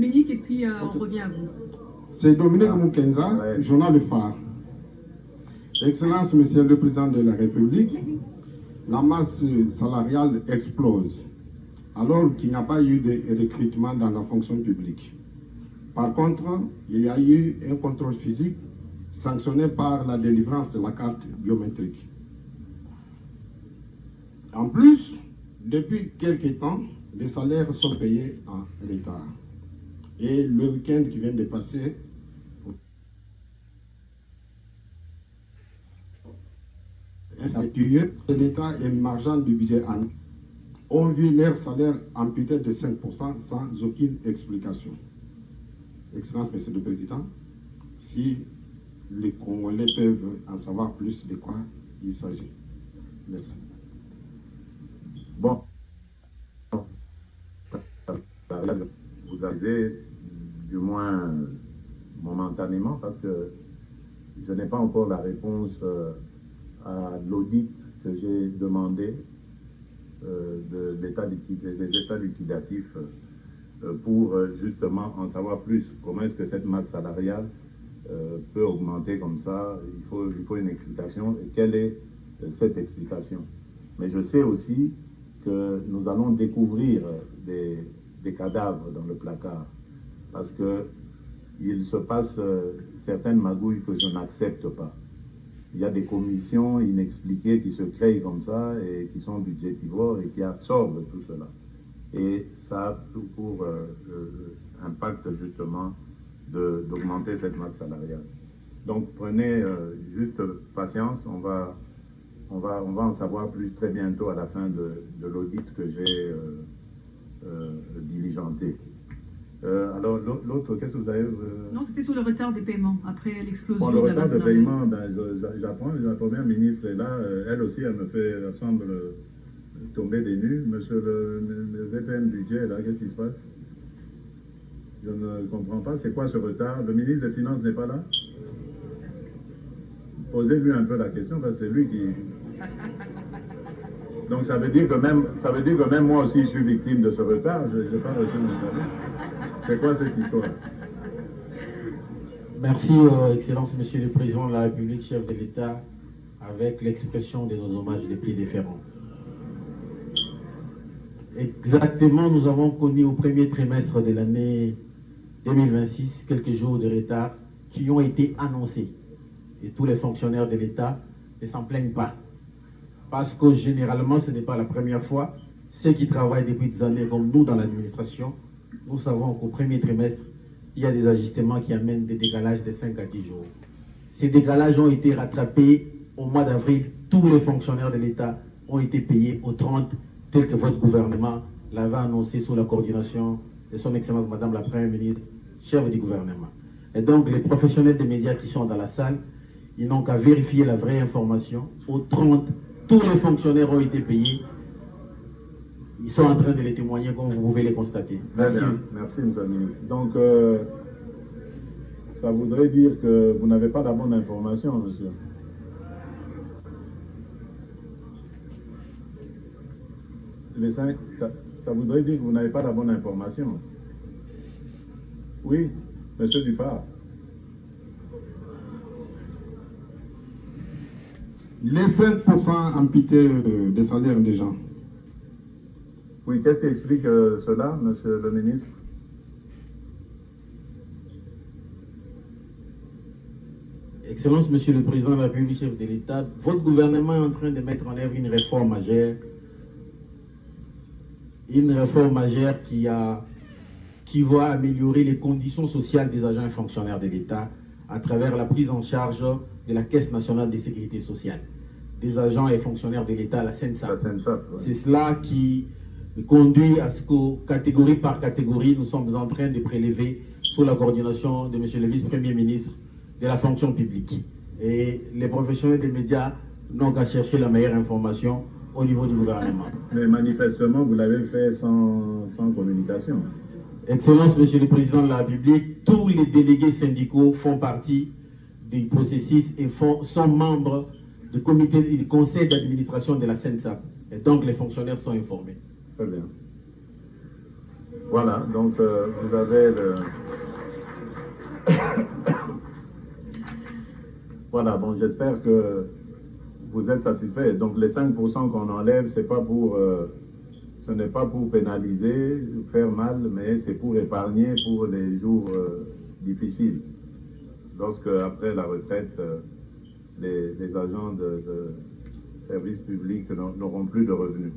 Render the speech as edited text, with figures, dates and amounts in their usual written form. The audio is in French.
Dominique, et puis on revient à vous. C'est Dominique Mukenza, journal Le Phare. Excellence, Monsieur le Président de la République, la masse salariale explose, alors qu'il n'y a pas eu de recrutement dans la fonction publique. Par contre, il y a eu un contrôle physique sanctionné par la délivrance de la carte biométrique. En plus, depuis quelques temps, les salaires sont payés en retard. Et le week-end qui vient de passer, l'État émergent du budget annuel ont vu leur salaire amputé de 5% sans aucune explication. Excellence, Monsieur le Président, si les Congolais peuvent en savoir plus de quoi il s'agit. Merci. Bon. Vous avez, du moins momentanément, parce que je n'ai pas encore la réponse à l'audit que j'ai demandé des états liquidatifs pour justement en savoir plus. Comment est-ce que cette masse salariale peut augmenter comme ça? Il faut une explication. Et quelle est cette explication? Mais je sais aussi que nous allons découvrir des cadavres dans le placard, parce qu'il se passe certaines magouilles que je n'accepte pas. Il y a des commissions inexpliquées qui se créent comme ça et qui sont budgétivores et qui absorbent tout cela. Et ça a pour impact justement d'augmenter cette masse salariale. Donc prenez juste patience, on va en savoir plus très bientôt à la fin de l'audit que j'ai diligenté. Alors l'autre, qu'est-ce que vous avez Non, c'était sur le retard des paiements après l'explosion de la base. Le retard de paiement, j'apprends, la première ministre est là, elle aussi, elle semble tomber des nues. Monsieur le VPN budget, là, qu'est-ce qui se passe? Je ne comprends pas, c'est quoi ce retard? Le ministre des Finances n'est pas là? Posez-lui un peu la question, parce que c'est lui qui... Donc ça veut dire que même moi aussi je suis victime de ce retard, je n'ai pas reçu mon salaire. C'est quoi cette histoire? Merci, Excellence, Monsieur le Président de la République, chef de l'État, avec l'expression de nos hommages les plus déférents. Exactement, nous avons connu au premier trimestre de l'année 2026 quelques jours de retard qui ont été annoncés. Et tous les fonctionnaires de l'État ne s'en plaignent pas. Parce que généralement, ce n'est pas la première fois. Ceux qui travaillent depuis des années, comme nous dans l'administration, nous savons qu'au premier trimestre, il y a des ajustements qui amènent des décalages de 5 à 10 jours. Ces décalages ont été rattrapés au mois d'avril. Tous les fonctionnaires de l'État ont été payés au 30, tel que votre gouvernement l'avait annoncé sous la coordination de son Excellence Madame la Première ministre, chef du gouvernement. Et donc, les professionnels des médias qui sont dans la salle, ils n'ont qu'à vérifier la vraie information. Au 30, tous les fonctionnaires ont été payés. Ils sont en train de les témoigner, comme vous pouvez les constater. Merci. Merci, monsieur le ministre. Donc, ça voudrait dire que vous n'avez pas la bonne information, monsieur. Ça voudrait dire que vous n'avez pas la bonne information. Oui, monsieur Dufard. Les 5% amputés des salaires des gens. Oui, qu'est-ce qui explique cela, monsieur le ministre? Excellence, Monsieur le Président de la République, chef de l'État, votre gouvernement est en train de mettre en œuvre une réforme majeure. Une réforme majeure qui va améliorer les conditions sociales des agents et fonctionnaires de l'État à travers la prise en charge de la Caisse nationale de sécurité sociale, des agents et fonctionnaires de l'État, la CNSAP. Ouais. C'est cela qui conduit à ce que, catégorie par catégorie, nous sommes en train de prélever sous la coordination de M. le vice-premier ministre de la fonction publique. Et les professionnels des médias n'ont qu'à chercher la meilleure information au niveau du gouvernement. Mais manifestement, vous l'avez fait sans communication. Excellence, Monsieur le Président de la République, tous les délégués syndicaux font partie du processus et sont membres du conseil d'administration de la CNSAP. Et donc, les fonctionnaires sont informés. Très bien. Voilà, donc vous avez le... Voilà, bon, j'espère que vous êtes satisfait. Donc les 5% qu'on enlève, c'est pas pour, ce n'est pas pour pénaliser, faire mal, mais c'est pour épargner pour les jours difficiles. Lorsque, après la retraite, les agents de services publics n'auront plus de revenus.